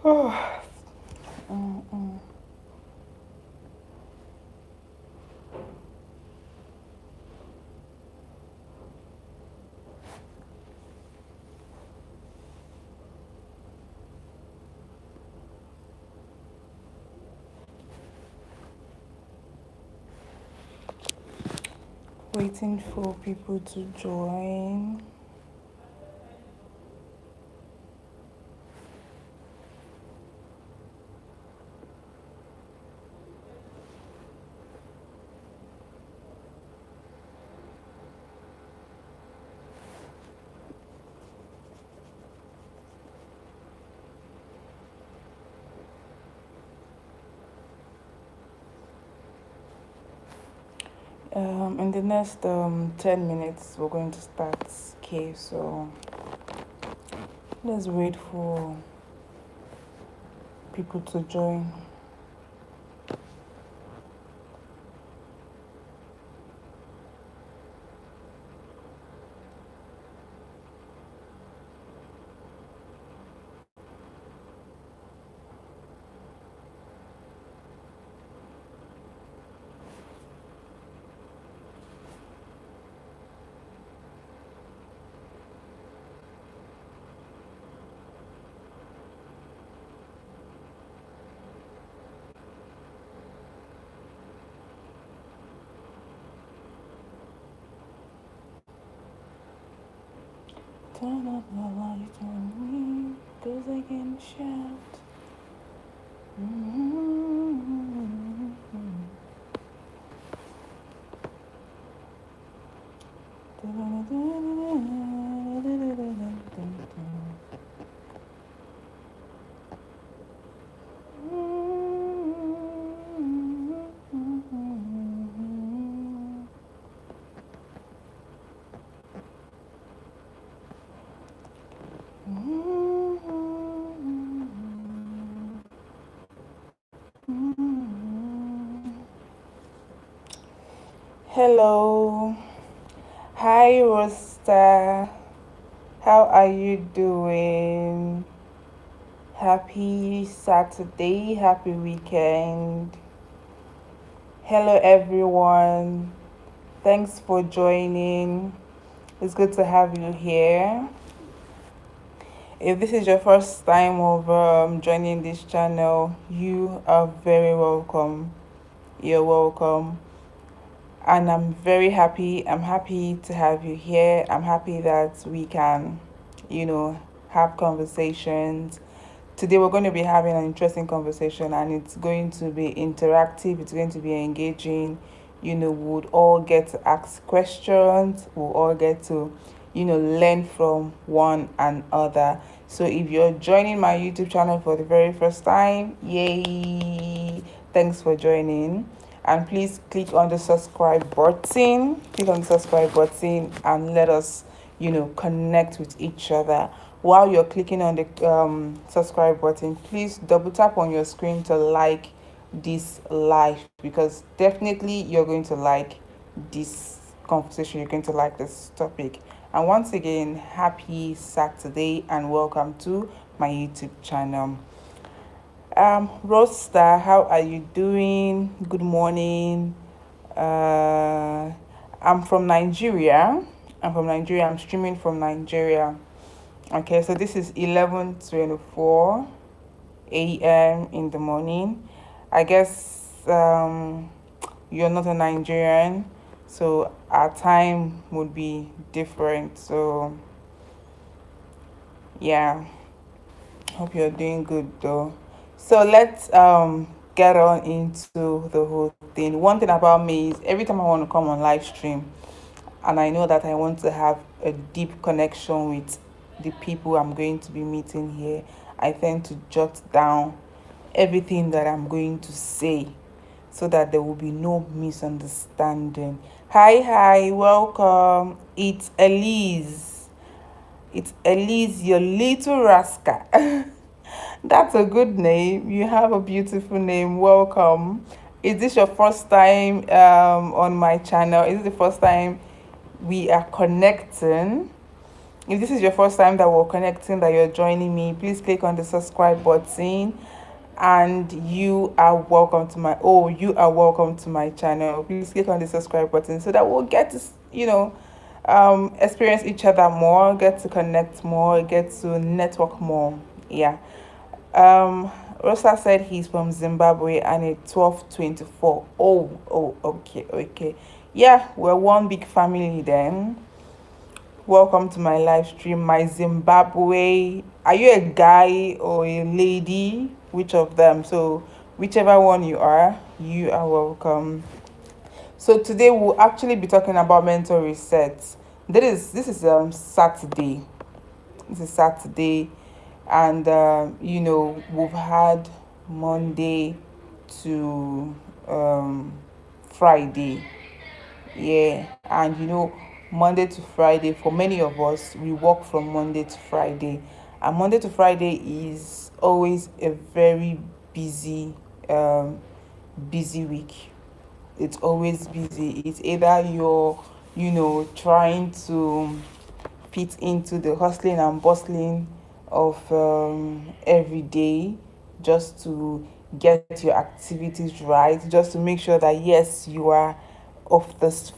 Oh, mm, mm. Waiting for people to join. In the next 10 minutes, we're going to start. Okay, so let's wait for people to join. Turn up the light on me, 'cause I can shout. Hello. Hi, Rosta. How are you doing? Happy Saturday. Happy weekend. Hello, everyone. Thanks for joining. It's good to have you here. If this is your first time of joining this channel, you are very welcome. You're welcome. And I'm very happy. I'm happy to have you here. I'm happy that we can, you know, have conversations. Today we're going to be having an interesting conversation and it's going to be interactive, it's going to be engaging. We'll all get to ask questions, we'll all get to, learn from one another. So if you're joining my YouTube channel for the very first time, yay! Thanks for joining. And please click on the subscribe button. Click on the subscribe button and let us, connect with each other. While you're clicking on the subscribe button, please double tap on your screen to like this live, because definitely you're going to like this conversation, you're going to like this topic. And once again, happy Saturday and welcome to my YouTube channel. Rosta, how are you doing? Good morning. uh I'm from Nigeria. I'm streaming from Nigeria. Okay, so this is 11:24 a.m. in the morning. I guess you're not a Nigerian, so our time would be different. So yeah, hope you're doing good though. So let's get on into the whole thing. One thing about me is every time I want to come on live stream, and I know that I want to have a deep connection with the people I'm going to be meeting here, I tend to jot down everything that I'm going to say so that there will be no misunderstanding. Hi, welcome. It's Elise. It's Elise, your little rascal. That's a good name. You have a beautiful name. Welcome. Is this your first time on my channel? Is it the first time we are connecting? If this is your first time that we're connecting, that you're joining me, please click on the subscribe button. And you are welcome to my channel. Please click on the subscribe button so that we'll get to experience each other more, get to connect more, get to network more. Yeah. Rosa said he's from Zimbabwe and it's 12:24. Oh, okay. Yeah, we're one big family then. Welcome to my live stream, my Zimbabwe. Are you a guy or a lady? Which of them? So, whichever one you are welcome. So today we'll actually be talking about mental reset. This is Saturday. This is Saturday, and we've had Monday to Friday. Yeah, and Monday to Friday, for many of us, we work from Monday to Friday, and Monday to Friday is always a very busy busy week. It's always busy. It's either you're trying to fit into the hustling and bustling of every day, just to get your activities right, just to make sure that yes, you are of this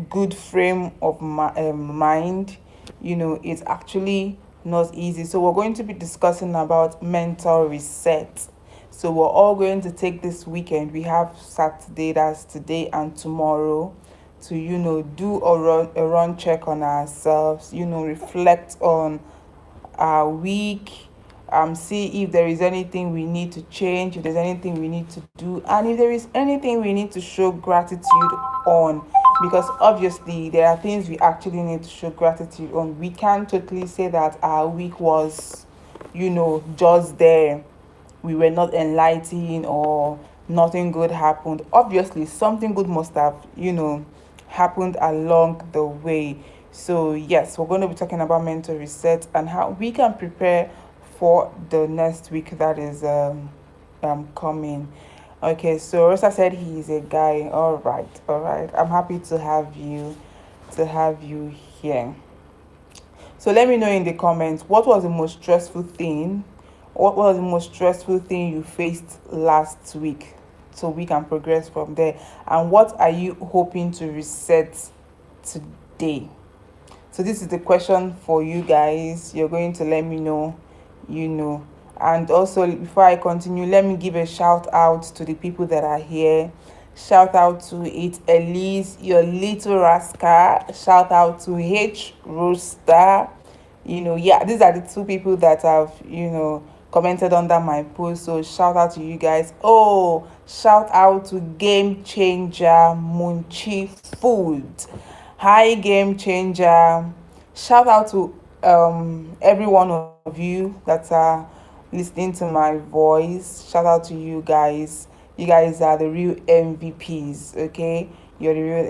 good frame of mind. It's actually not easy. So we're going to be discussing about mental reset. So we're all going to take this weekend. We have Saturday, that's today and tomorrow, to do a run check on ourselves, reflect on our week, see if there is anything we need to change, if there's anything we need to do, and if there is anything we need to show gratitude on. Because obviously there are things we actually need to show gratitude on. We can't totally say that our week was just there, we were not enlightened, or nothing good happened. Obviously something good must have happened along the way. So yes, we're going to be talking about mental reset and how we can prepare for the next week that is coming. Okay, so Rosa said he's a guy. All right, I'm happy to have you here. So let me know in the comments, what was the most stressful thing you faced last week, so we can progress from there. And what are you hoping to reset today? So this is the question for you guys. You're going to let me know, you know. And also, before I continue, let me give a shout out to the people that are here. Shout out to It Elise, your little rascal. Shout out to H Rooster. Yeah, these are the two people that have, commented under my post. So shout out to you guys. Oh, shout out to Game Changer Munchi Food. Hi, Game Changer. Shout out to every one of you that are listening to my voice. Shout out to you guys. You guys are the real MVPs, okay? You're the real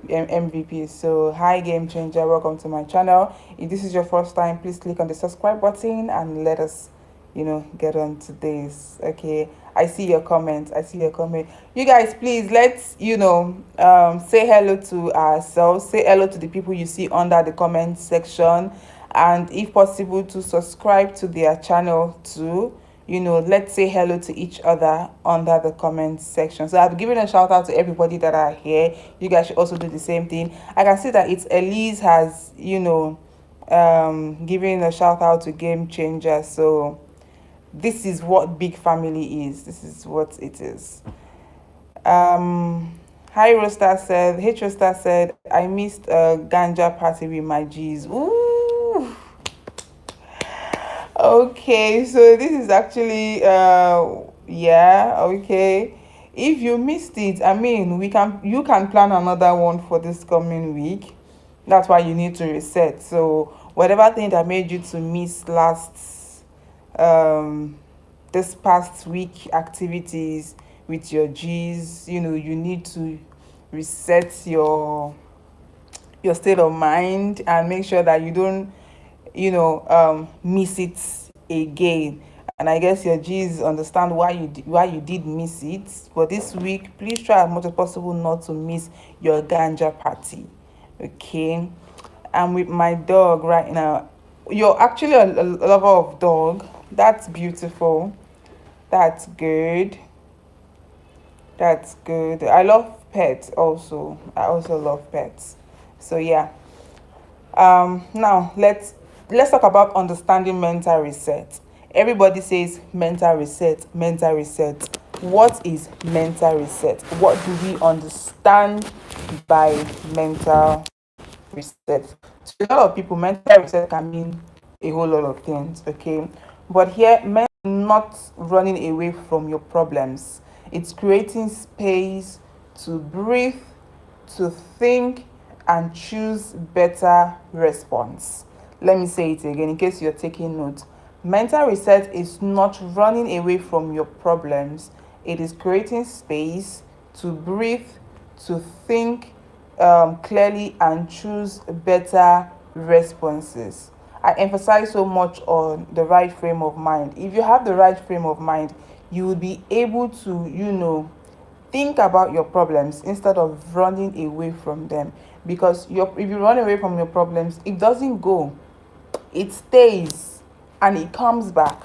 MVP. So, hi, Game Changer. Welcome to my channel. If this is your first time, please click on the subscribe button and let us, get on to this. Okay. I see your comment. You guys, please let's, say hello to ourselves. Say hello to the people you see under the comment section. And if possible, to subscribe to their channel too. Let's say hello to each other under the comment section. So I've given a shout out to everybody that are here. You guys should also do the same thing. I can see that it's Elise has, giving a shout out to Game Changer. So this is what big family is. This is what it is. Hi Rosta said, H Rosta said, I missed a ganja party with my G's. Ooh. Okay, so this is actually yeah, okay. If you missed it, I mean, you can plan another one for this coming week. That's why you need to reset. So whatever thing that made you to miss this past week activities with your G's, you need to reset your state of mind and make sure that you don't miss it again. And I guess your G's understand why you did miss it. But this week, please try as much as possible not to miss your ganja party. Okay. I'm with my dog right now. You're actually a lover of dog. That's beautiful. That's good. That's good. I love pets also. I also love pets. So yeah. Now let's talk about understanding mental reset. Everybody says mental reset, mental reset. What is mental reset? What do we understand by mental reset? To a lot of people, mental reset can mean a whole lot of things, okay? But here, not running away from your problems. It's creating space to breathe, to think, and choose better response. Let me say it again in case you're taking notes. Mental reset is not running away from your problems. It is creating space to breathe, to think clearly, and choose better responses. I emphasize so much on the right frame of mind. If you have the right frame of mind, you will be able to, think about your problems instead of running away from them. Because if you run away from your problems, it doesn't go, it stays, and it comes back.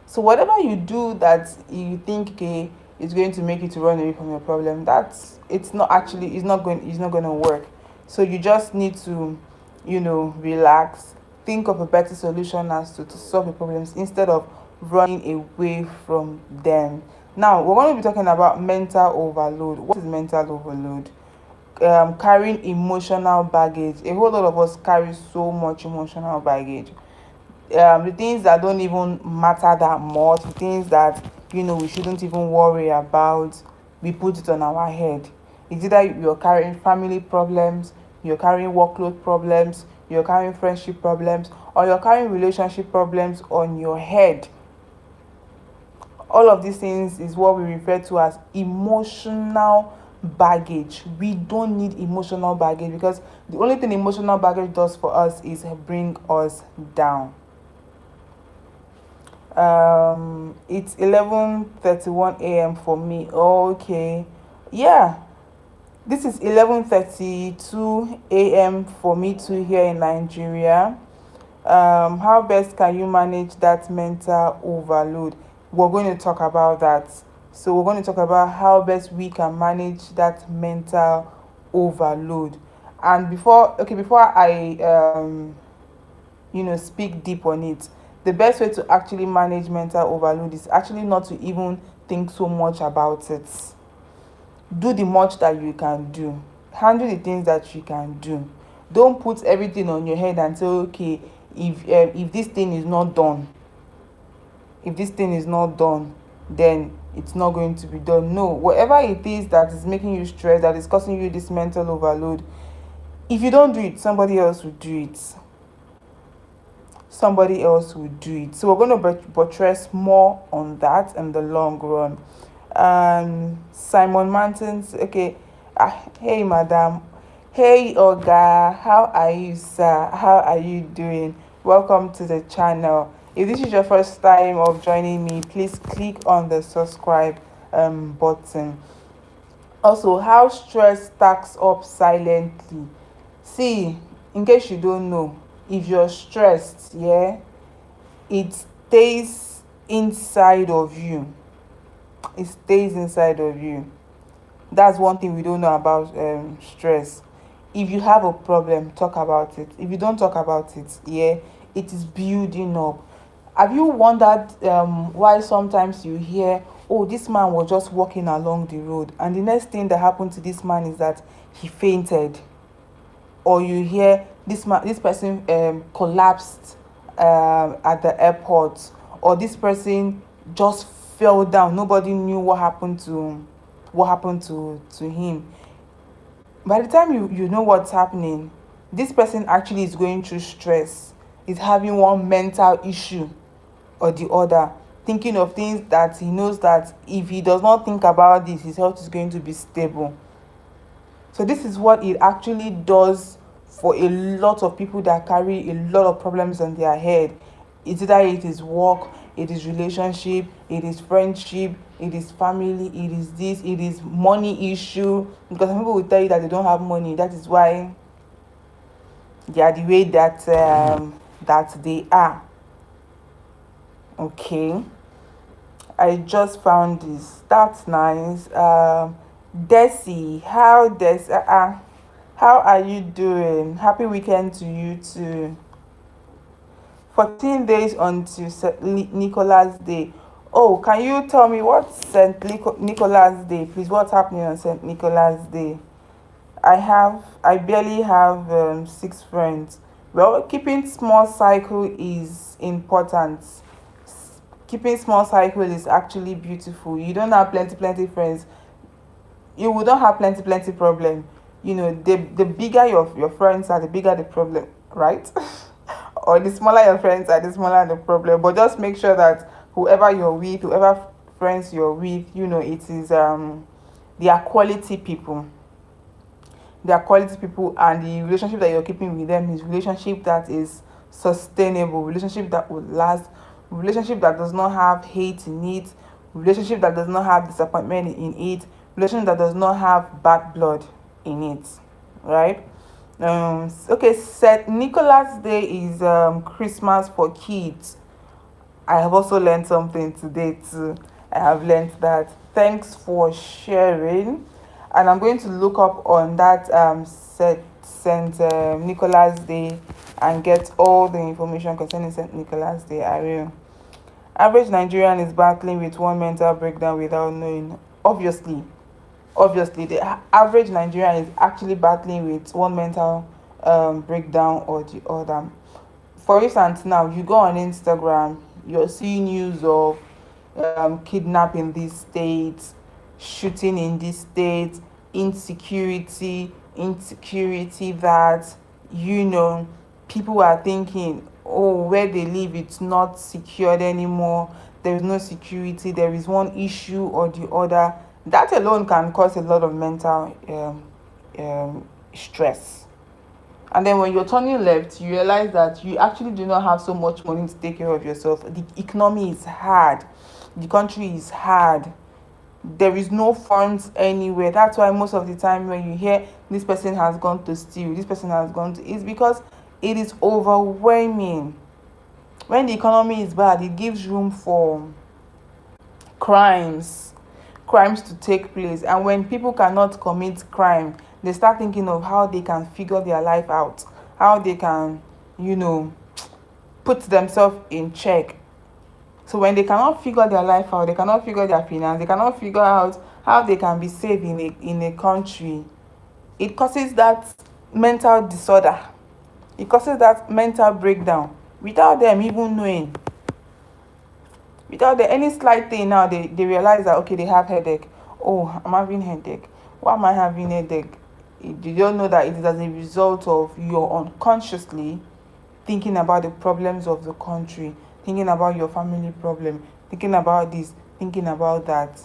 So whatever you do that you think, okay, is going to make you to run away from your problem, that's it's not going to work. So you just need to, relax, think of a better solution as to solve the problems instead of running away from them. Now we're going to be talking about mental overload. What is mental overload? Carrying emotional baggage. A whole lot of us carry so much emotional baggage. The things that don't even matter that much, the things that we shouldn't even worry about, we put it on our head. It's either you're carrying family problems, you're carrying workload problems, you're carrying friendship problems, or you're carrying relationship problems on your head. All of these things is what we refer to as emotional baggage. We don't need emotional baggage because the only thing emotional baggage does for us is bring us down. It's 11:31 a.m. for me. Okay. Yeah. This is 11:32 a.m. for me too here in Nigeria. How best can you manage that mental overload? We're going to talk about that. So we're going to talk about how best we can manage that mental overload. And before I speak deep on it, the best way to actually manage mental overload is actually not to even think so much about it. Do the much that you can do. Handle the things that you can do. Don't put everything on your head and say, okay, if this thing is not done, then it's not going to be done. No, whatever it is that is making you stressed, that is causing you this mental overload, if you don't do it, somebody else will do it. So we're going to buttress more on that in the long run. Simon Martins, okay. Hey madam, hey Oga, how are you, sir? How are you doing? Welcome to the channel. If this is your first time of joining me, please click on the subscribe button. Also, how stress stacks up silently. See, in case you don't know, if you're stressed, yeah, it stays inside of you. It stays inside of you. That's one thing we don't know about stress. If you have a problem, talk about it. If you don't talk about it, yeah, it is building up. Have you wondered why sometimes you hear, oh, this man was just walking along the road, and the next thing that happened to this man is that he fainted? Or you hear this person collapsed at the airport, or this person just fell down, nobody knew what happened to him. By the time you know what's happening, this person actually is going through stress, is having one mental issue or the other, thinking of things that he knows that if he does not think about this, his health is going to be stable. So this is what it actually does for a lot of people that carry a lot of problems on their head. It's either it is work, it is relationship, it is friendship, it is family, it is this, it is money issue. Because some people will tell you that they don't have money. That is why They are the way that they are. Okay, I just found this. That's nice. Desi, how are you doing? Happy weekend to you too. 14 days until Nicholas Day. Oh, can you tell me what's Nicholas Day, please? What's happening on St. Nicholas Day? I barely have 6 friends. Well, keeping small cycle is important. Keeping small cycle is actually beautiful. You don't have plenty friends, you will not have plenty problem. The bigger your friends are, the bigger the problem, right? Or the smaller your friends are, the smaller the problem. But just make sure that whoever friends you're with, it is they are quality people. They are quality people, and the relationship that you're keeping with them is relationship that is sustainable, relationship that will last, relationship that does not have hate in it, relationship that does not have disappointment in it, relationship that does not have bad blood in it, right? Okay, St. Nicholas Day is Christmas for kids. I have also learned something today too. I have learned that. Thanks for sharing. And I'm going to look up on that Saint Nicholas Day and get all the information concerning Saint Nicholas Day. I will. Average Nigerian is battling with one mental breakdown without knowing. Obviously, the average Nigerian is actually battling with one mental breakdown or the other. For instance, now you go on Instagram, you're seeing news of kidnap in this state, shooting in this state, insecurity that, you know, people are thinking, oh, where they live, it's not secured anymore. There is no security. There is one issue or the other. That alone can cause a lot of mental stress. And then when you're turning left, you realize that you actually do not have so much money to take care of yourself. The economy is hard. The country is hard. There is no funds anywhere. That's why most of the time when you hear this person has gone to steal, this person has gone to, it's because it is overwhelming. When the economy is bad, it gives room for crimes crimes to take place. And when people cannot commit crime, they start thinking of how they can figure their life out, how they can, you know, put themselves in check. So when they cannot figure their life out, they cannot figure their finance, they cannot figure out how they can be safe in a country, it causes that mental disorder, it causes that mental breakdown without them even knowing. Without any slight thing, now they realize that, okay, they have headache. Oh, I'm having headache. Why am I having headache? You don't know that it is as a result of your unconsciously thinking about the problems of the country, thinking about your family problem, thinking about this, thinking about that.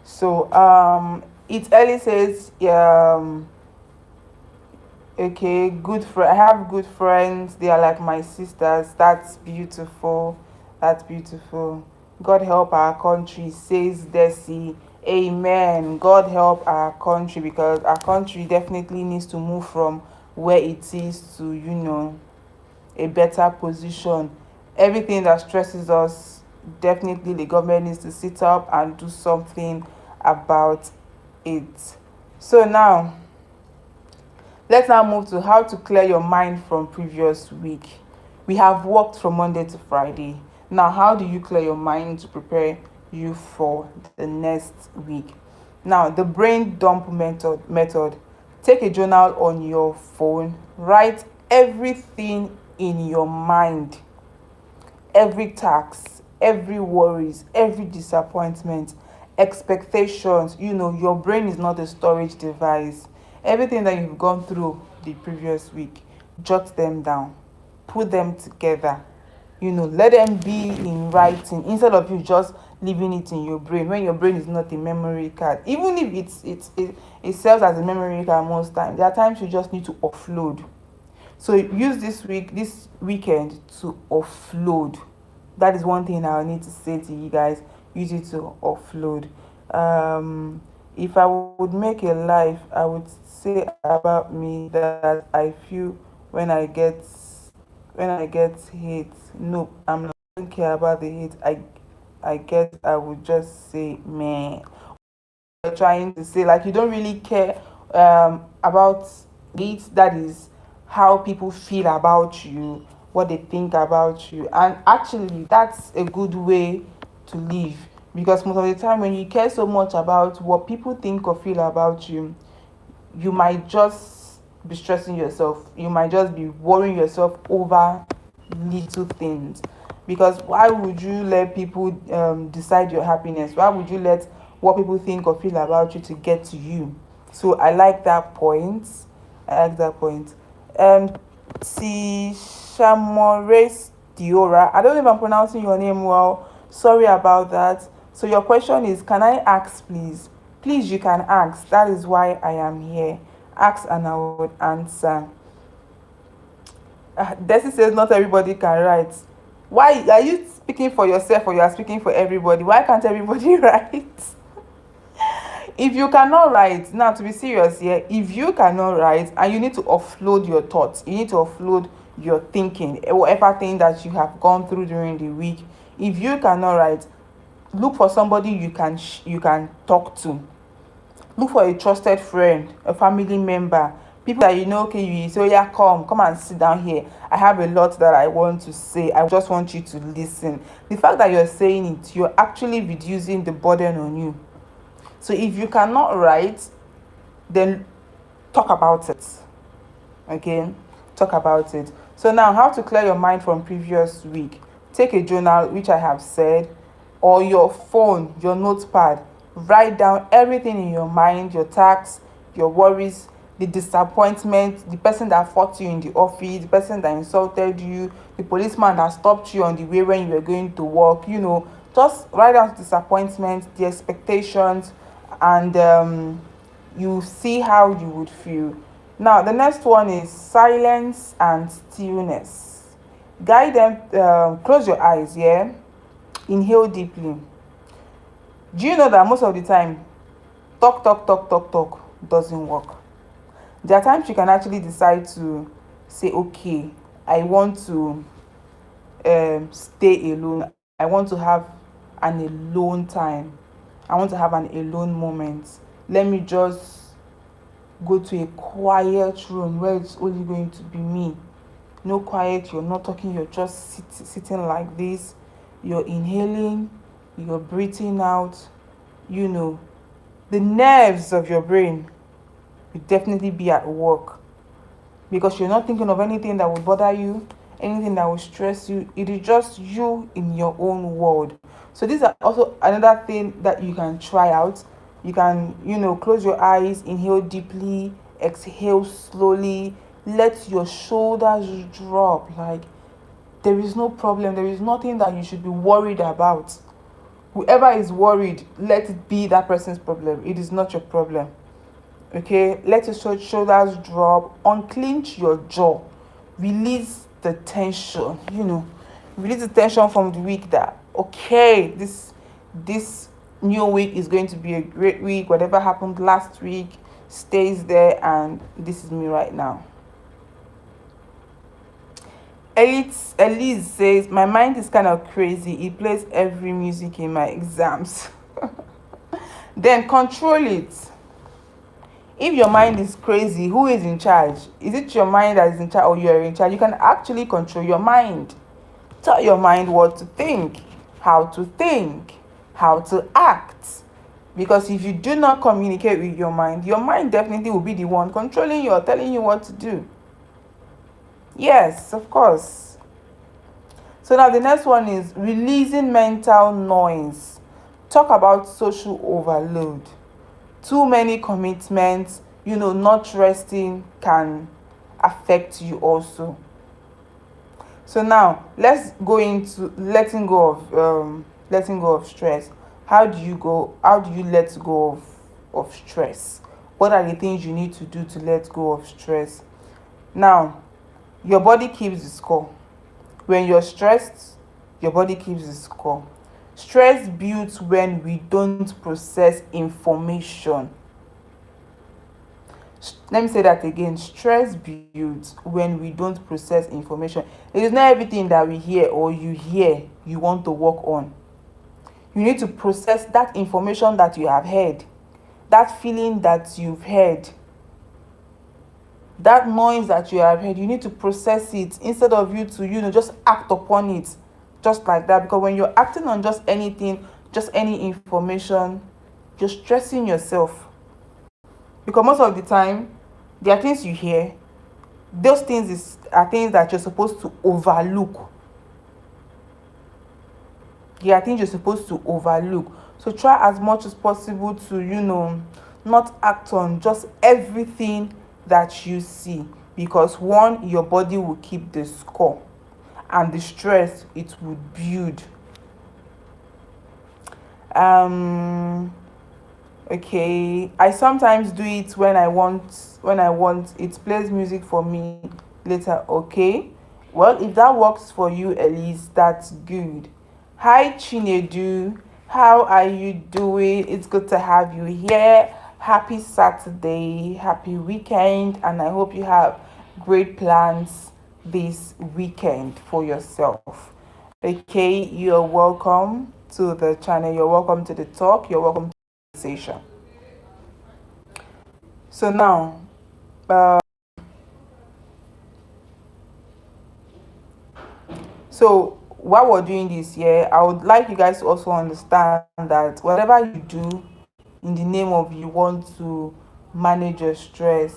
So it early says okay, I have good friends, they are like my sisters. That's beautiful. That's beautiful. God help our country, says Desi. Amen. God help our country, because our country definitely needs to move from where it is to, a better position. Everything that stresses us, definitely the government needs to sit up and do something about it. So now, let's now move to how to clear your mind from previous week. We have worked from Monday to Friday. Now, how do you clear your mind to prepare you for the next week? Now, the brain dump method. Take a journal on your phone. Write everything in your mind. Every task, every worries, every disappointment, expectations. Your brain is not a storage device. Everything that you've gone through the previous week, jot them down, put them together, let them be in writing instead of you just leaving it in your brain, when your brain is not a memory card. Even if it serves as a memory card most times, there are times you just need to offload. So use this weekend to offload. That is one thing I need to say to you guys. Use it to offload. If I would make a life, I would say about me that I feel when I get hate. Nope, I'm not. I don't care about the hate. I get. I would just say, man. You're trying to say, like, you don't really care about it. That is how people feel about you, what they think about you, and actually that's a good way to live, because most of the time when you care so much about what people think or feel about you might just be stressing yourself, you might just be worrying yourself over little things. Because why would you let people decide your happiness? Why would you let what people think or feel about you to get to you? So I like that point. I like that point. um Tishamores Diora, I don't know if I'm pronouncing your name well, sorry about that. So your question is, can I ask please? Please, you can ask, that is why I am here. Ask and I would answer. Desi says not everybody can write. Why are you speaking for yourself or you are speaking for everybody? Why can't everybody write? If you cannot write, now to be serious here, if you cannot write and you need to offload your thoughts, you need to offload your thinking, whatever thing that you have gone through during the week. If you cannot write, look for somebody you can talk to. Look for a trusted friend, a family member, people that you know. Okay, you say, oh yeah, come and sit down here, I have a lot that I want to say, I just want you to listen. The fact that you're saying it, you're actually reducing the burden on you. So if you cannot write, then talk about it. Okay, talk about it. So now, how to clear your mind from previous week? Take a journal, which I have said, or your phone, your notepad. Write down everything in your mind, your tasks, your worries, the disappointment, the person that fought you in the office, the person that insulted you, the policeman that stopped you on the way when you were going to work. Just write down the disappointment, the expectations, and you see how you would feel. Now, the next one is silence and stillness. Guide them, close your eyes, yeah? Inhale deeply. Do you know that most of the time, talk doesn't work? There are times you can actually decide to say, okay, I want to stay alone. I want to have an alone time. I want to have an alone moment. Let me just go to a quiet room where it's only going to be me. No quiet, you're not talking, you're just sitting like this. You're inhaling, you're breathing out. You know, the nerves of your brain will definitely be at work, because you're not thinking of anything that would bother you, anything that will stress you. It is just you in your own world. So these are also another thing that you can try out. You can, close your eyes, inhale deeply, exhale slowly, let your shoulders drop. Like, there is no problem, there is nothing that you should be worried about. Whoever is worried, let it be that person's problem. It is not your problem. Okay, let your shoulders drop, unclench your jaw, release the tension. Release the tension from the week. That, okay, this new week is going to be a great week. Whatever happened last week stays there, and this is me right now. Elise says, my mind is kind of crazy, it plays every music in my exams. Then control it. If your mind is crazy, who is in charge? Is it your mind that is in charge, or you are in charge? You can actually control your mind. Tell your mind what to think, how to act. Because if you do not communicate with your mind definitely will be the one controlling you or telling you what to do. Yes, of course. So now the next one is releasing mental noise. Talk about social overload. Too many commitments, not resting can affect you also. So now let's go into letting go of stress. How do you let go of stress? What are the things you need to do to let go of stress? Now, your body keeps the score. When you're stressed, your body keeps the score. Stress builds when we don't process information. Let me say that again. Stress builds when we don't process information. It is not everything that we hear or you hear you want to work on. You need to process that information that you have heard, that feeling that you've heard, that noise that you have heard. You need to process it instead of you to, just act upon it just like that. Because when you're acting on just anything, just any information, you're stressing yourself. Because most of the time, there are things you hear, those are things that you're supposed to overlook. There are things you're supposed to overlook. So try as much as possible to, not act on just everything that you see. Because one, your body will keep the score, and the stress it would build. Um okay, I sometimes do it when I want it plays music for me later. Okay, well, if that works for you, Elise, that's good. Hi Chinedu, how are you doing? It's good to have you here. Happy Saturday, happy weekend, and I hope you have great plans this weekend for yourself. Okay, you're welcome to the channel, you're welcome to the talk, you're welcome to the conversation. So now, uh, so while we're doing this here, I would like you guys to also understand that whatever you do in the name of you want to manage your stress,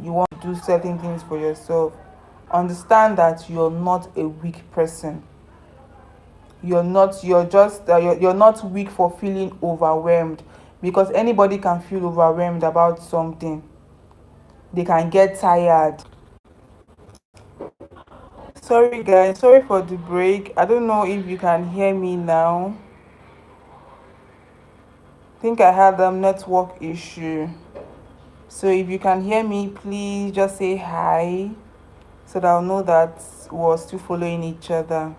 you want to do certain things for yourself, understand that you're not a weak person. You're not weak for feeling overwhelmed, because anybody can feel overwhelmed about something. They can get tired. Sorry guys, sorry for the break. I don't know if you can hear me now. I think I had a network issue. So if you can hear me, please just say hi so that I'll know that we're still following each other.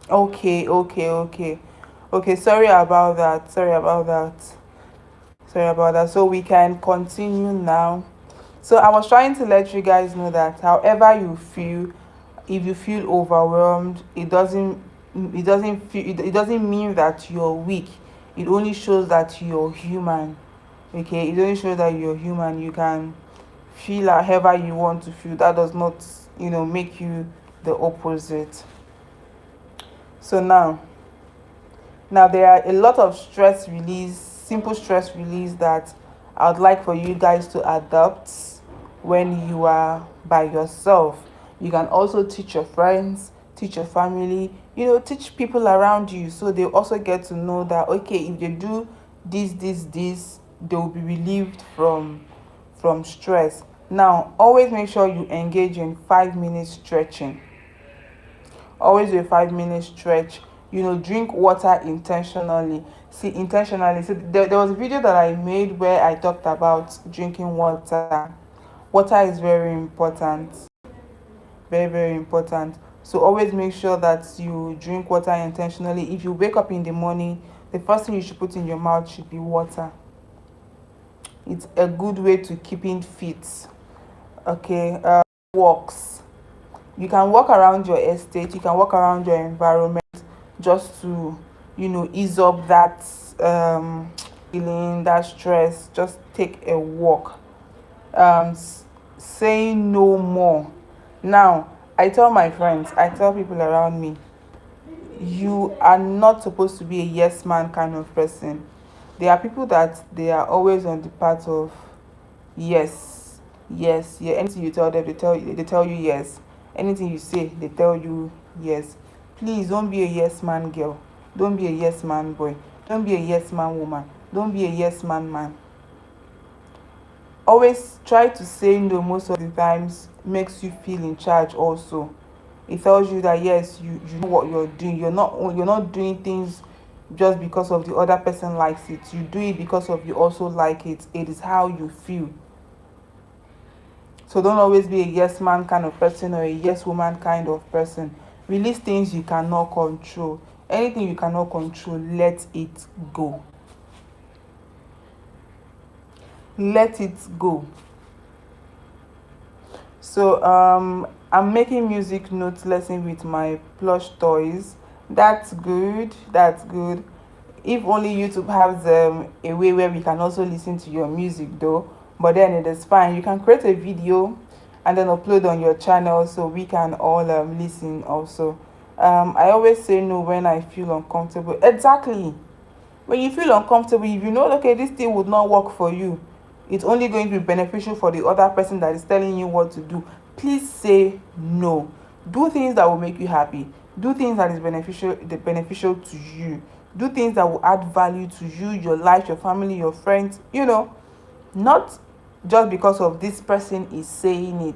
Okay, okay, okay. Okay, sorry about that. Sorry about that. Sorry about that. So we can continue now. So I was trying to let you guys know that however you feel, if you feel overwhelmed, it doesn't mean that you're weak. It only shows that you're human. Okay, it only shows that you're human. You can feel however you want to feel. That does not, make you the opposite. So now there are a lot of stress release, simple stress release that I would like for you guys to adopt when you are by yourself. You can also teach your friends, teach your family, teach people around you, so they also get to know that okay, if they do this, they will be relieved from stress. Now, always make sure you engage in 5 minutes stretching. Always do a 5 minute stretch. Drink water intentionally. So there was a video that I made where I talked about drinking water. Water is very important, very, very important. So always make sure that you drink water intentionally. If you wake up in the morning, the first thing you should put in your mouth should be water. It's a good way to keeping fit. Okay, walks. You can walk around your estate, you can walk around your environment just to, ease up that feeling, that stress. Just take a walk. Say no more. Now, I tell my friends, I tell people around me, you are not supposed to be a yes man kind of person. There are people that they are always on the path of yes, yes, yeah. Anything you tell them, they tell you yes. Anything you say, they tell you yes. Please don't be a yes man girl. Don't be a yes man boy. Don't be a yes man woman. Don't be a yes man. Always try to say no most of the times makes you feel in charge also. It tells you that yes, you know what you're doing. You're not doing things just because of the other person likes it. You do it because of you also like it. It is how you feel. So don't always be a yes man kind of person or a yes woman kind of person. Release things you cannot control. Anything you cannot control, let it go. Let it go. So I'm making music notes lesson with my plush toys. That's good. That's good. If only YouTube has a way where we can also listen to your music though. But then it is fine. You can create a video and then upload on your channel so we can all listen also. I always say no when I feel uncomfortable. Exactly. When you feel uncomfortable, if you know, okay, this thing would not work for you, it's only going to be beneficial for the other person that is telling you what to do, please say no. Do things that will make you happy. Do things that is beneficial to you. Do things that will add value to you, your life, your family, your friends, not just because of this person is saying it.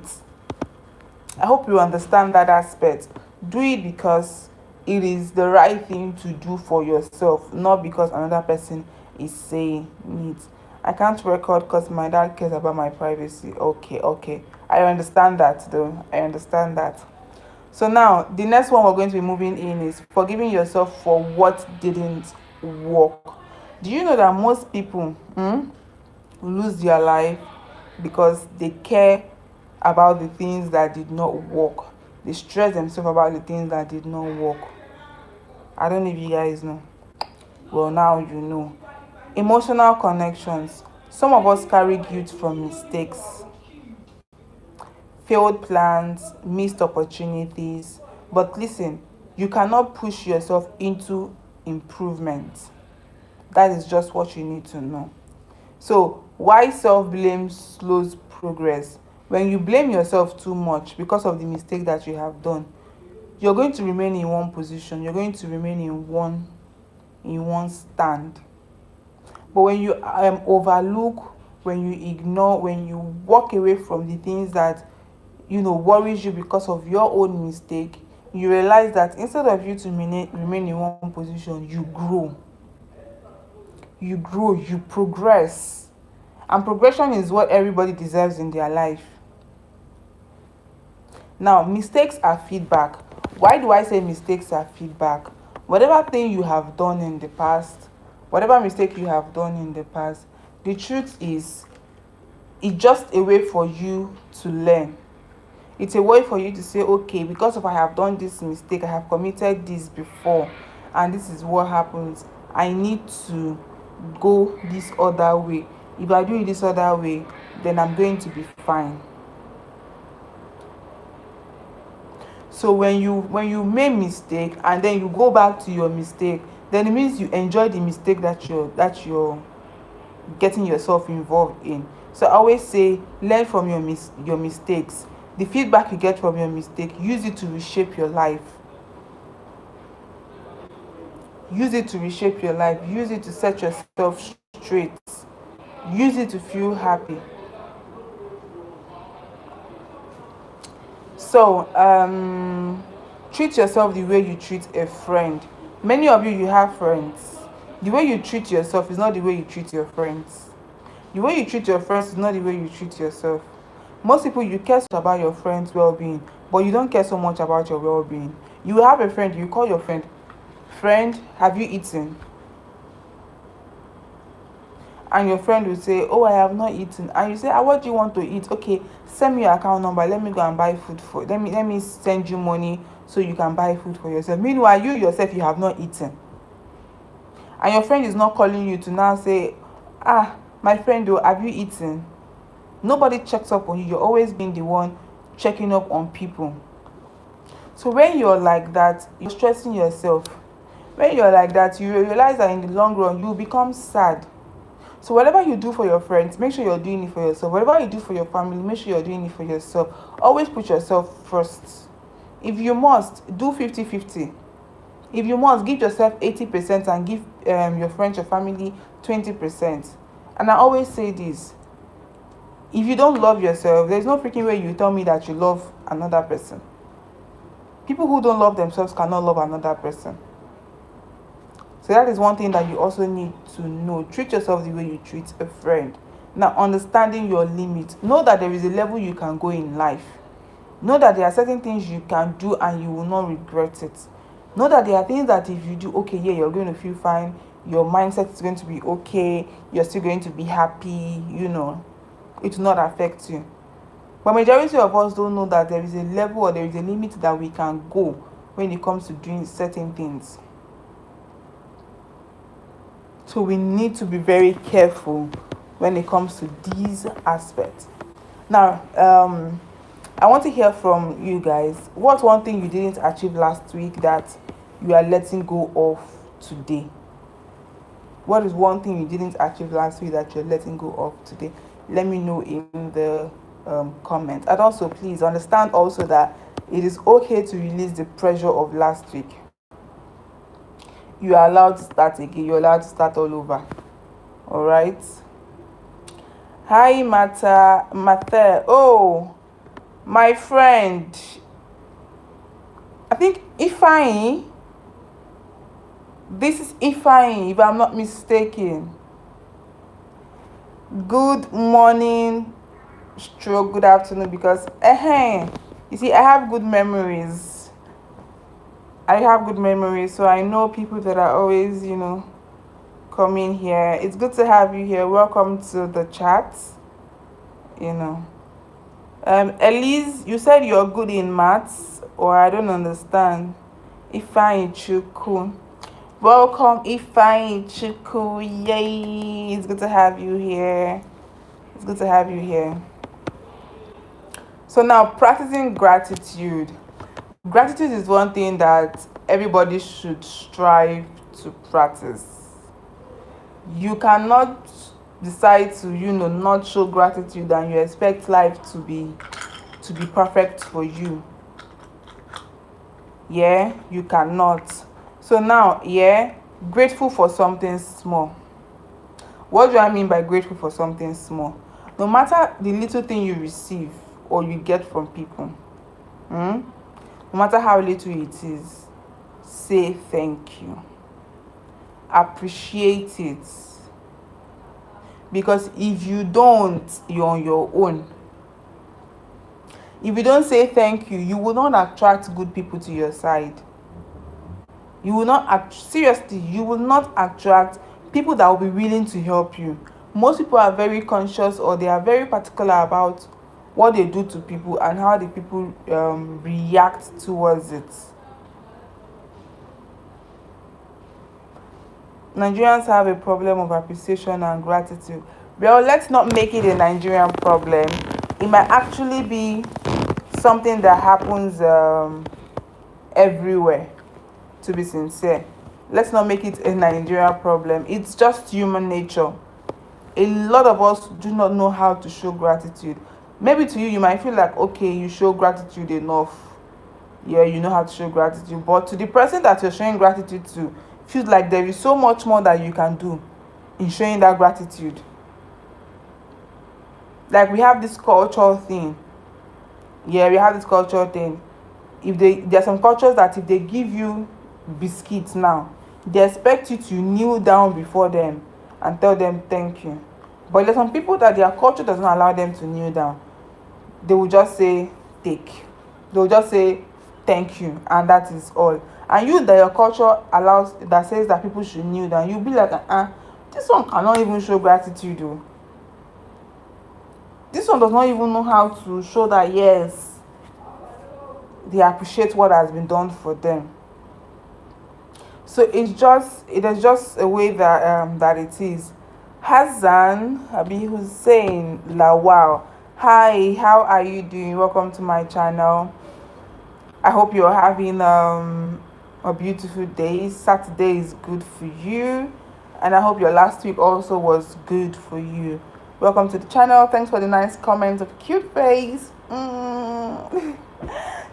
I hope you understand that aspect. Do it because it is the right thing to do for yourself, not because another person is saying it. I can't record because my dad cares about my privacy. Okay, okay. I understand that though. I understand that. So now the next one we're going to be moving in is forgiving yourself for what didn't work. Do you know that most people lose their life because they care about the things that did not work? They stress themselves about the things that did not work. I don't know if you guys know. Well, now you know. Emotional connections. Some of us carry guilt from mistakes, failed plans, missed opportunities. But listen, you cannot push yourself into improvement. That is just what you need to know. So, why self blame slows progress? When you blame yourself too much because of the mistake that you have done, you're going to remain in one position, you're going to remain in one stand. But when you overlook, when you ignore, when you walk away from the things that worries you because of your own mistake, you realize that instead of you to remain in one position, you grow, you progress. And progression is what everybody deserves in their life. Now, mistakes are feedback. Why do I say mistakes are feedback? Whatever thing you have done in the past, whatever mistake you have done in the past, the truth is, it's just a way for you to learn. It's a way for you to say, okay, because of I have done this mistake, I have committed this before, and this is what happens. I need to go this other way. If I do it this other way, then I'm going to be fine. So when you make mistake and then you go back to your mistake, then it means you enjoy the mistake that you're getting yourself involved in. So I always say, learn from your mistakes. The feedback you get from your mistake, use it to reshape your life. Use it to reshape your life. Use it to set yourself straight. Use it to feel happy. So, treat yourself the way you treat a friend. Many of you have friends. The way you treat yourself is not the way you treat your friends. The way you treat your friends is not the way you treat yourself. Most people, you care so about your friend's well-being, but you don't care so much about your well-being. You have a friend, you call your friend, friend, have you eaten? And your friend will say, oh, I have not eaten. And you say, what do you want to eat? Okay, send me your account number, let me go and buy food for let me send you money so you can buy food for yourself. Meanwhile, you yourself, you have not eaten. And your friend is not calling you to now say, my friend, have you eaten? Nobody checks up on you. You're always being the one checking up on people. So when you're like that, you're stressing yourself. When you're like that, you realize that in the long run, you become sad. So whatever you do for your friends, make sure you're doing it for yourself. Whatever you do for your family, make sure you're doing it for yourself. Always put yourself first. If you must, do 50-50. If you must, give yourself 80% and give your friends, your family 20%. And I always say this. If you don't love yourself, there's no freaking way you tell me that you love another person. People who don't love themselves cannot love another person. So that is one thing that you also need to know. Treat yourself the way you treat a friend. Now, understanding your limit. Know that there is a level you can go in life. Know that there are certain things you can do and you will not regret it. Know that there are things that if you do, okay, yeah, you're going to feel fine. Your mindset is going to be okay. You're still going to be happy. It will not affect you. But majority of us don't know that there is a level or there is a limit that we can go when it comes to doing certain things. So we need to be very careful when it comes to these aspects. Now, I want to hear from you guys. What's one thing you didn't achieve last week that you are letting go of today? What is one thing you didn't achieve last week that you're letting go of today? Let me know in the comment. And also, please understand also that it is okay to release the pressure of last week. You are allowed to start again. You're allowed to start all over. All right. Hi, Mata. Oh, my friend. I think Ifeanyi. This is Ifeanyi, if I'm not mistaken. Good morning, stroke, good afternoon, because you see, I have good memories. So I know people that are always, coming here. It's good to have you here. Welcome to the chat. Elise, you said you're good in maths, or I don't understand. Ifeanyi Chukwu. Welcome, Ifeanyi Chukwu. Yay! It's good to have you here. So now, practicing gratitude. Gratitude is one thing that everybody should strive to practice. You cannot decide to, not show gratitude and you expect life to be perfect for you. Yeah, you cannot. So now, grateful for something small. What do I mean by grateful for something small? No matter the little thing you receive or you get from people, no matter how little it is, say thank you. Appreciate it. Because if you don't, you're on your own. If you don't say thank you, you will not attract good people to your side. You will not attract people that will be willing to help you. Most people are very conscious, or they are very particular about what they do to people and how the people react towards it. Nigerians have a problem of appreciation and gratitude. Well, let's not make it a Nigerian problem. It might actually be something that happens everywhere, to be sincere. Let's not make it a Nigerian problem. It's just human nature. A lot of us do not know how to show gratitude. Maybe to you might feel like, okay, you show gratitude enough. Yeah, you know how to show gratitude. But to the person that you're showing gratitude to, feels like there is so much more that you can do in showing that gratitude. Like we have this cultural thing. There are some cultures that if they give you biscuits now, they expect you to kneel down before them and tell them thank you. But there's some people that their culture does not allow them to kneel down. They will just say take. They will just say thank you, and that is all. And you, that your culture allows, that says that people should kneel down, you'll be like, this one cannot even show gratitude though. This one does not even know how to show that yes, they appreciate what has been done for them. So it is just a way that it is. Hassan Abi Hussein Lawal. Hi, how are you doing? Welcome to my channel. I hope you're having a beautiful day. Saturday is good for you, and I hope your last week also was good for you. Welcome to the channel. Thanks for the nice comments of cute face. So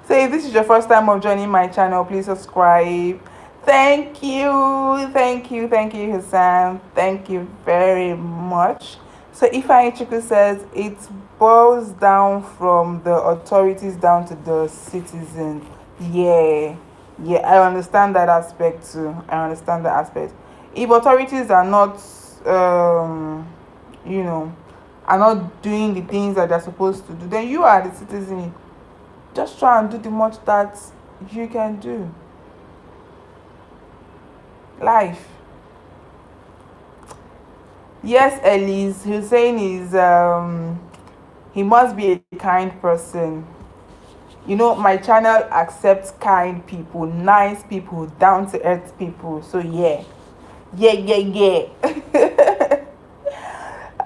if this is your first time of joining my channel, please subscribe. Thank you, Hassan. Thank you very much. So Ifeanyi Chukwu says it boils down from the authorities down to the citizens. Yeah, I understand that aspect too. If authorities are not are not doing the things that they're supposed to do, then you are the citizen. Just try and do the much that you can do. Life. Yes, Elise, Hussein is he must be a kind person. You know, my channel accepts kind people, nice people, down to earth people. So yeah. Yeah, yeah,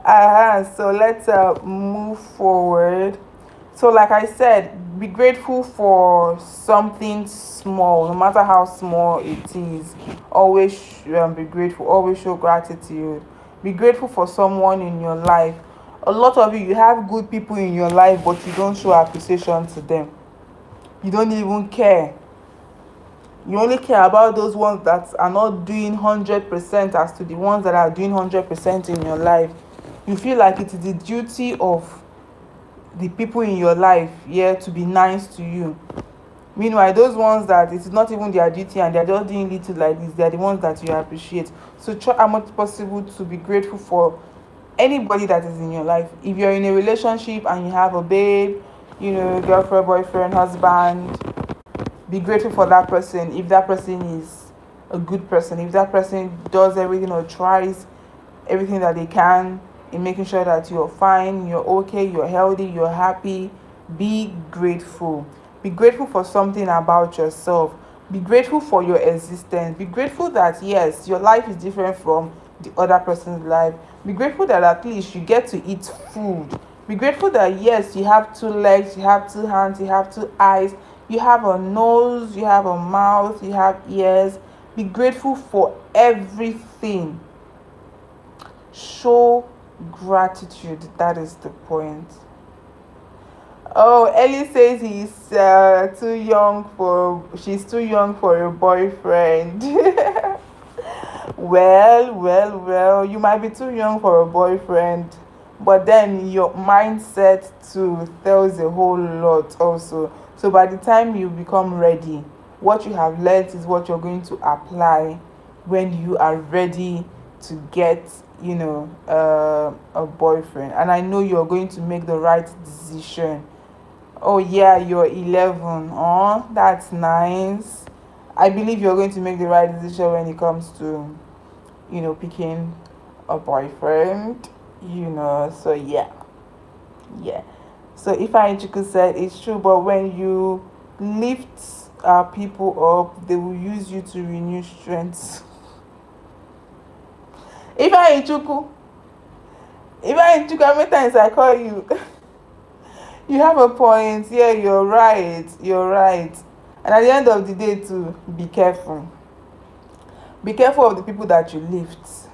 yeah. So let's move forward. So, like I said, be grateful for something small, no matter how small it is. Always be grateful, always show gratitude. Be grateful for someone in your life. A lot of you have good people in your life, but you don't show appreciation to them. You don't even care. You only care about those ones that are not doing 100% as to the ones that are doing 100% in your life. You feel like it is the duty of the people in your life, yeah, to be nice to you. Meanwhile, those ones that it's not even their duty and they're just doing little like this, they're the ones that you appreciate. So try as much possible to be grateful for anybody that is in your life. If you're in a relationship and you have a babe, you know, girlfriend, boyfriend, husband, be grateful for that person. If that person is a good person, if that person does everything or tries everything that they can in making sure that you're fine, you're okay, you're healthy, you're happy, be grateful. Be grateful for something about yourself. Be grateful for your existence. Be grateful that yes, your life is different from the other person's life. Be grateful that at least you get to eat food. Be grateful that yes, you have two legs, you have two hands, you have two eyes, you have a nose, you have a mouth, you have ears. Be grateful for everything. Show gratitude. That is the point. Oh, Ellie says she's too young for a boyfriend. Well, you might be too young for a boyfriend, but then your mindset too tells a whole lot also. So by the time you become ready, what you have learned is what you're going to apply when you are ready to get, a boyfriend. And I know you're going to make the right decision. Oh yeah, you're 11. Oh, that's nice. I believe you're going to make the right decision when it comes to, picking a boyfriend. So yeah. Yeah. So if Ichuku said it's true, but when you lift people up, they will use you to renew strength. If Ichuku, how many times I call you? You have a point. Yeah, you're right. You're right. And at the end of the day, too, be careful. Be careful of the people that you lift.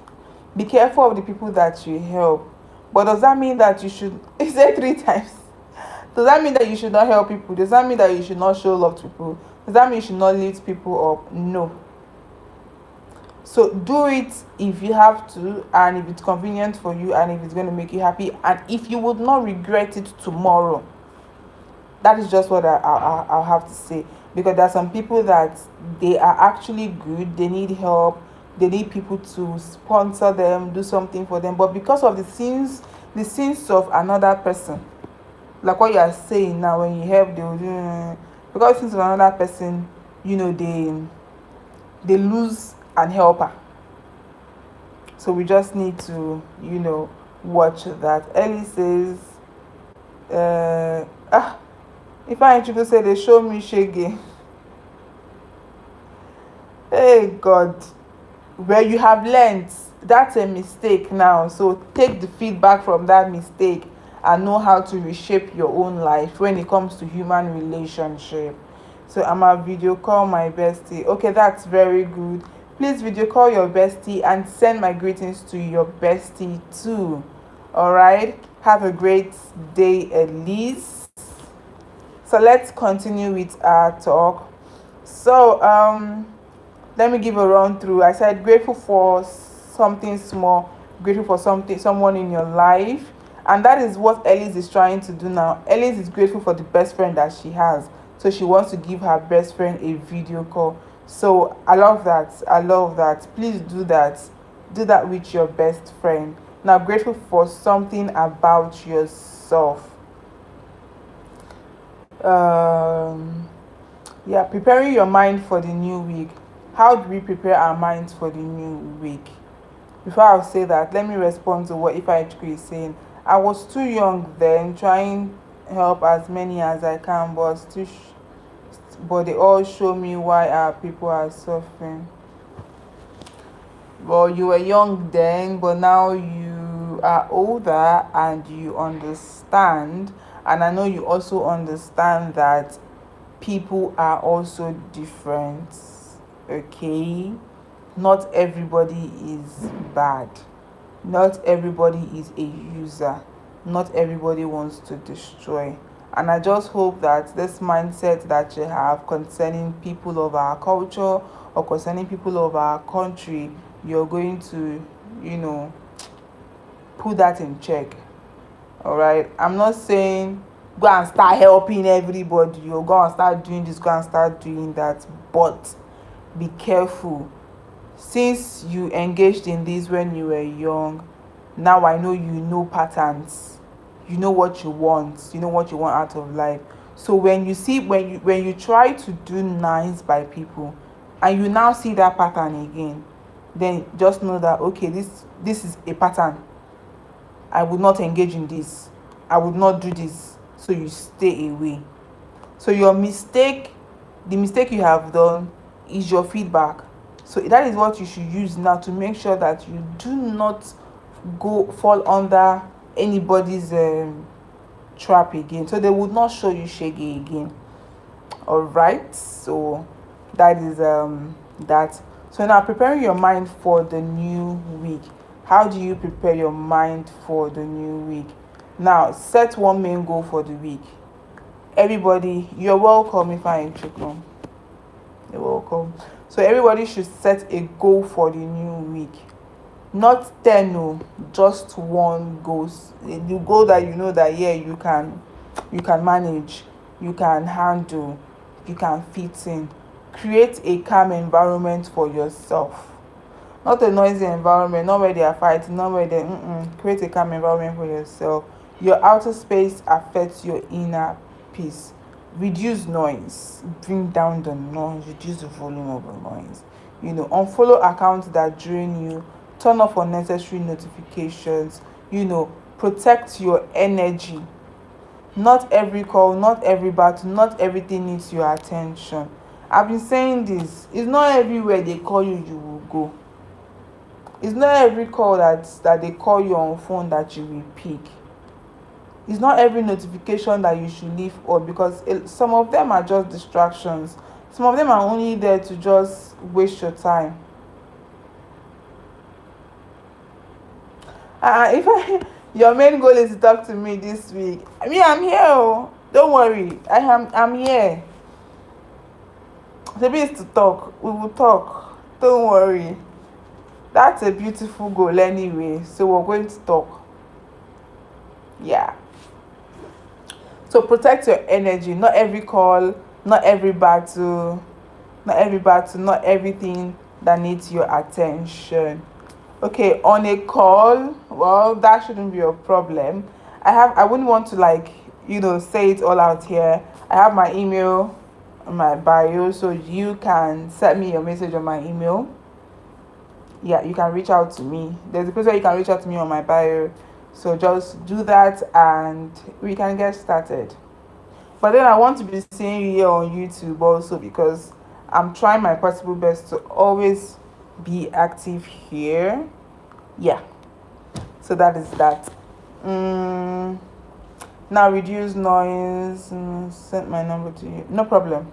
Be careful of the people that you help. But does that mean that you should? He said 3 times. Does that mean that you should not help people? Does that mean that you should not show love to people? Does that mean you should not lift people up? No. So do it if you have to, and if it's convenient for you, and if it's going to make you happy, and if you would not regret it tomorrow. That is just what I'll have to say. Because there are some people that they are actually good, they need help, they need people to sponsor them, do something for them, but because of the sins of another person, like what you are saying now, when you help, they will do, because since another person, they lose an helper. So we just need to, watch that. Ellie says, if I actually say they show me shaggy. Hey God, where you have learned, that's a mistake now. So take the feedback from that mistake and know how to reshape your own life when it comes to human relationship. So I'm a video call my bestie. Okay, that's very good. Please video call your bestie and send my greetings to your bestie too. All right, have a great day, Elise. So let's continue with our talk. So let me give a run through. I said grateful for something small, grateful for someone in your life, and that is what Elise is trying to do now. Elise is grateful for the best friend that she has, so she wants to give her best friend a video call. So I love that. Please do that with your best friend. Now, grateful for something about yourself. Um, yeah, preparing your mind for the new week. How do we prepare our minds for the new week? Before I say that, let me respond to what Ifeanyi is saying. I was too young then, trying help as many as I can, but but they all show me why our people are suffering. Well, you were young then, but now you are older and you understand. And I know you also understand that people are also different. Okay? Not everybody is bad. Not everybody is a user. Not everybody wants to destroy. And I just hope that this mindset that you have concerning people of our culture or concerning people of our country, you're going to, you know, put that in check. All right. I'm not saying go and start helping everybody or go and start doing this, go and start doing that, but be careful. Since you engaged in this when you were young, now I know you know patterns. You know what you want. You know what you want out of life. So when you see when you try to do nice by people and you now see that pattern again, then just know that okay, this is a pattern. I would not engage in this. I would not do this. So you stay away. So the mistake you have done is your feedback. So that is what you should use now to make sure that you do not go fall under anybody's trap again. So they would not show you shaggy again. All right. So that is that. So now preparing your mind for the new week. How do you prepare your mind for the new week? Now set one main goal for the week. Everybody, you're welcome if I Chukwu. You're welcome. So everybody should set a goal for the new week. Not 10, no, just one goal. The goal that you know that yeah, you can manage, you can handle, you can fit in. Create a calm environment for yourself. Not a noisy environment, not where they are fighting, not where they create a calm environment for yourself. Your outer space affects your inner peace. Reduce noise, bring down the noise, reduce the volume of the noise. Unfollow accounts that drain you, turn off unnecessary notifications, protect your energy. Not every call, not every battle, not everything needs your attention. I've been saying this. It's not everywhere they call you, you will go. It's not every call that they call you on phone that you will pick. It's not every notification that you should leave on, because some of them are just distractions. Some of them are only there to just waste your time. Your main goal is to talk to me this week. I mean, I'm here. Oh. Don't worry. I'm here. The bit is to talk. We will talk. Don't worry. That's a beautiful goal anyway. So we're going to talk. Yeah. So protect your energy. Not every call, not every battle, not everything that needs your attention. Okay, on a call, well, that shouldn't be a problem. I wouldn't want to say it all out here. I have my email on my bio, so you can send me your message on my email. Yeah, you can reach out to me. There's a place where you can reach out to me on my bio. So just do that and we can get started. But then I want to be seeing you here on YouTube also, because I'm trying my possible best to always be active here. Yeah. So that is that. Now reduce noise. Send my number to you. No problem.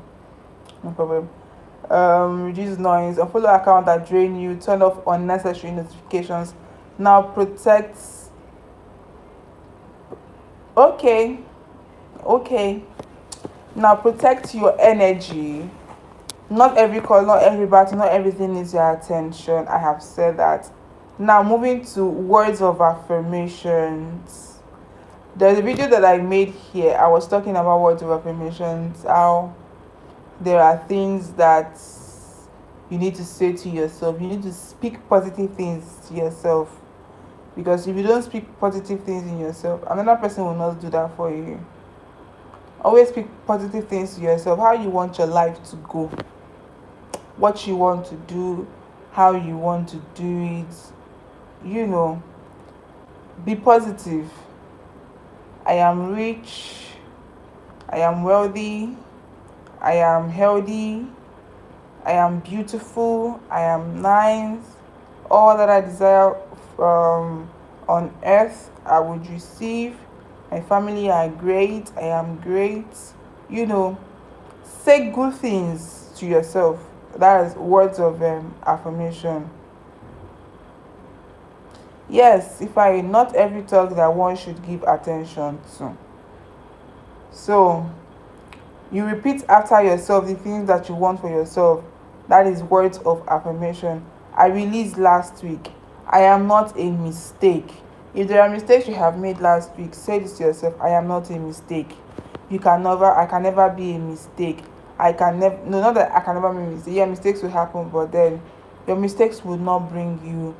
Reduce noise. Unfollow account that drain you. Turn off unnecessary notifications. Now protect. Okay. Now protect your energy. Not every call, not every battle, not everything needs your attention. I have said that. Now moving to words of affirmations. There's a video that I made here. I was talking about words of affirmations, how there are things that you need to say to yourself. You need to speak positive things to yourself. Because if you don't speak positive things in yourself, another person will not do that for you. Always speak positive things to yourself. How you want your life to go, what you want to do, how you want to do it. You know, be positive. I am rich. I am wealthy. I am healthy. I am beautiful. I am nice. All that I desire on earth, I would receive. My family are great. I am great. You know, say good things to yourself. That is words of affirmation. Yes, if I not every talk that one should give attention to. So you repeat after yourself the things that you want for yourself. That is words of affirmation. I released last week. I am not a mistake. If there are mistakes you have made last week, say this to yourself. I am not a mistake. I can never be a mistake. I can never, no, not that I can never be a mistake. Yeah, mistakes will happen, but then your mistakes will not bring you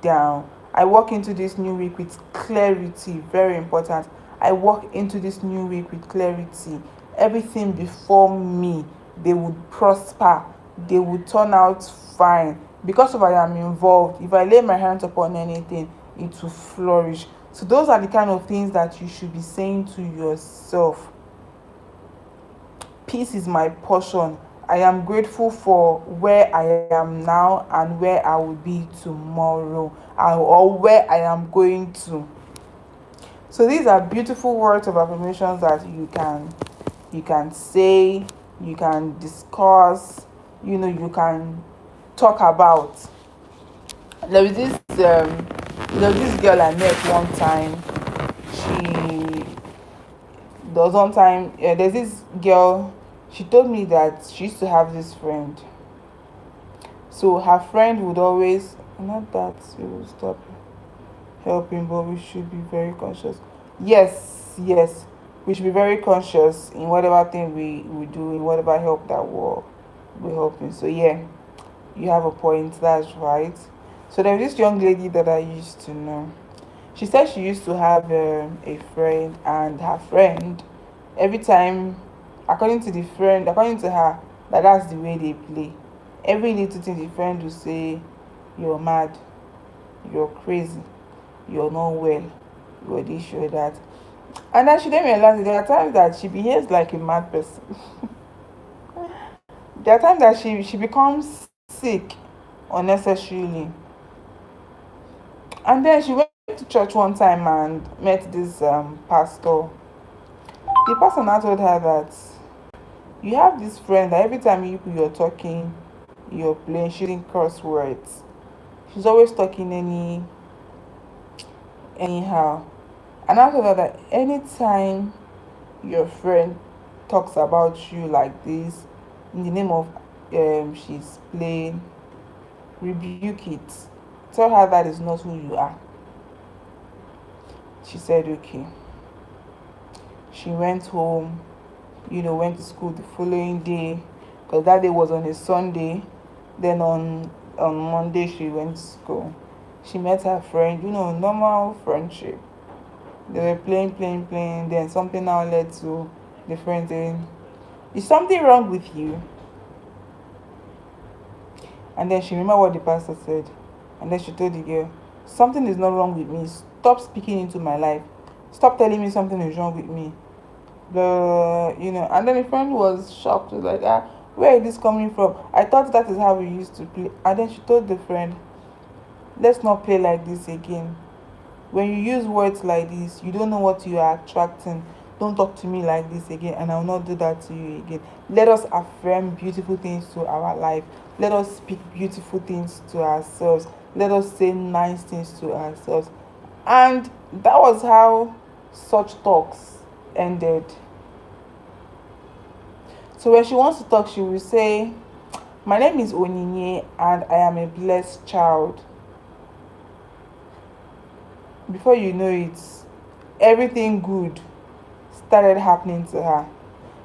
down. I walk into this new week with clarity, very important. I walk into this new week with clarity. Everything before me, they would prosper, they would turn out fine. Because if I am involved, if I lay my hands upon anything, it will flourish. So those are the kind of things that you should be saying to yourself. Peace is my portion. I am grateful for where I am now and where I will be tomorrow, or where I am going to. So these are beautiful words of affirmations that you can say, you can discuss, you can talk about. There was this girl I met one time. She there was one time there's this girl. She told me that she used to have this friend. So her friend would always, not that we will stop helping, but we should be very conscious. Yes, we should be very conscious in whatever thing we do, in whatever help that we're helping. So yeah, you have a point. That's right. So there was this young lady that I used to know. She said she used to have a friend, and her friend, every time, according to her, that's the way they play. Every little thing the friend will say, "You're mad, you're crazy, you're not well, you're this, you're that." And then she didn't realize that there are times that she behaves like a mad person. There are times that she becomes sick unnecessarily. And then she went to church one time and met this pastor. The pastor now told her that you have this friend that every time you're talking, you're playing, she's using curse words. She's always talking anyhow. And I told her that anytime your friend talks about you like this, in the name of she's playing, rebuke it. Tell her that is not who you are. She said okay. She went home, went to school the following day, because that day was on a Sunday. Then on Monday she went to school. She met her friend, normal friendship. They were playing. Then something now led to the friend saying, "Is something wrong with you?" And then she remembered what the pastor said. And then she told the girl, "Something is not wrong with me. Stop speaking into my life. Stop telling me something is wrong with me." And then the friend was shocked. She was like, where is this coming from? I thought that is how we used to play. And then she told the friend, let's not play like this again. When you use words like this, you don't know what you are attracting. Don't talk to me like this again, and I will not do that to you again. Let us affirm beautiful things to our life. Let us speak beautiful things to ourselves. Let us say nice things to ourselves. And that was how such talks ended. So when she wants to talk, she will say, "My name is Onyinye and I am a blessed child." Before you know it, everything good started happening to her.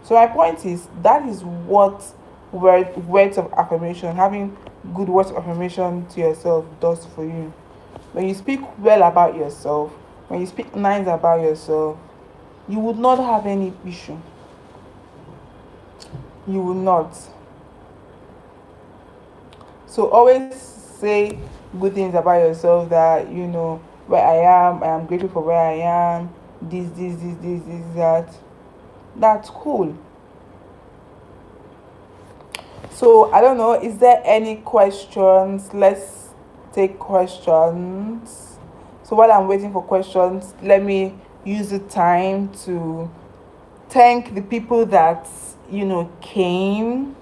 So my point is, that is what words of affirmation, having good words of affirmation to yourself does for you. when you speak well about yourself, when you speak nice about yourself, you would not have any issue. You will not. So always say good things about yourself, that where I am grateful for where I am, this, that. That's cool. So I don't know, is there any questions? Let's take questions. So while I'm waiting for questions, let me use the time to thank the people that came,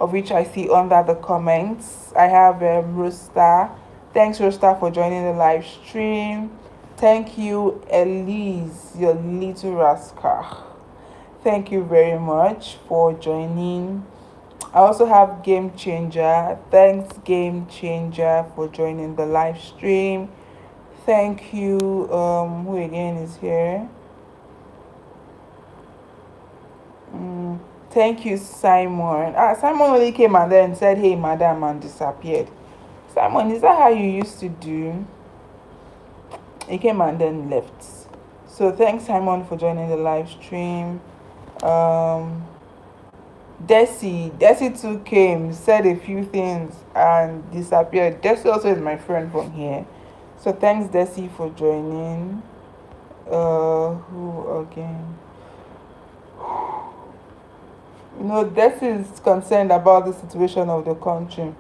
of which I see under the comments. I have Rosta. Thanks, Rosta, for joining the live stream. Thank you, Elise, your little rascal. Thank you very much for joining. I also have Game Changer. Thanks, Game Changer, for joining the live stream. Thank you. Who again is here? Thank you, Simon. Simon only came and then said, "Hey, madam," and disappeared. Simon, is that how you used to do? He came and then left. So thanks, Simon, for joining the live stream. Desi too came, said a few things and disappeared. Desi also is my friend from here. So thanks, Desi, for joining. Who again? Desi is concerned about the situation of the country,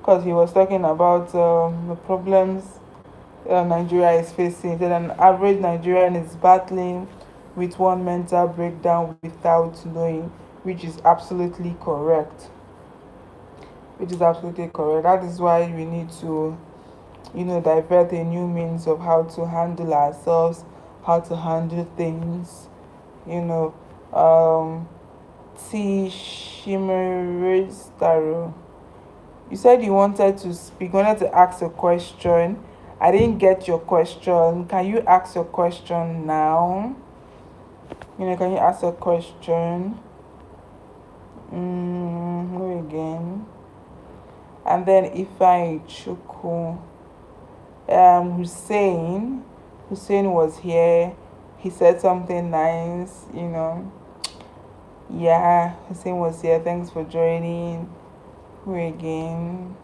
because he was talking about the problems Nigeria is facing. That an average Nigerian is battling with one mental breakdown without knowing, which is absolutely correct. That is why we need to, divert a new means of how to handle ourselves, how to handle things. You know, T. Shimeris Taro. You said you wanted to speak, wanted to ask a question. I didn't get your question. Can you ask your question now? Can you ask a question? Who again? And then Ifeanyi Chukwu. Hussein was here. He said something nice, Yeah, Hussein was here. Thanks for joining. Who again?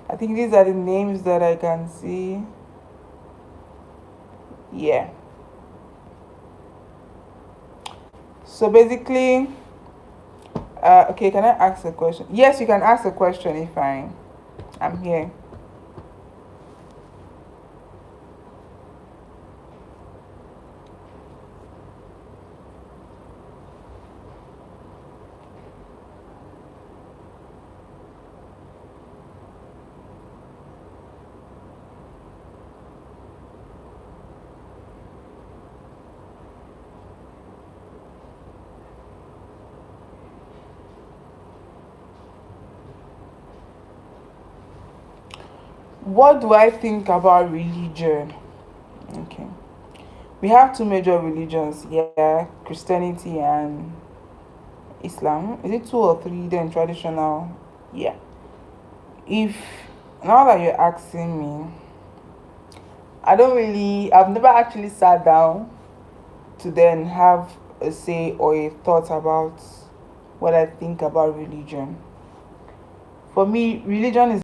I think these are the names that I can see. Yeah. So basically, okay, can I ask a question? Yes, you can ask a question if I'm here. What do I think about religion? Okay. We have two major religions here, Christianity and Islam. Is it two or three then traditional? Yeah. If Now that you're asking me, I've never actually sat down to then have a say or a thought about what I think about religion. For me, religion is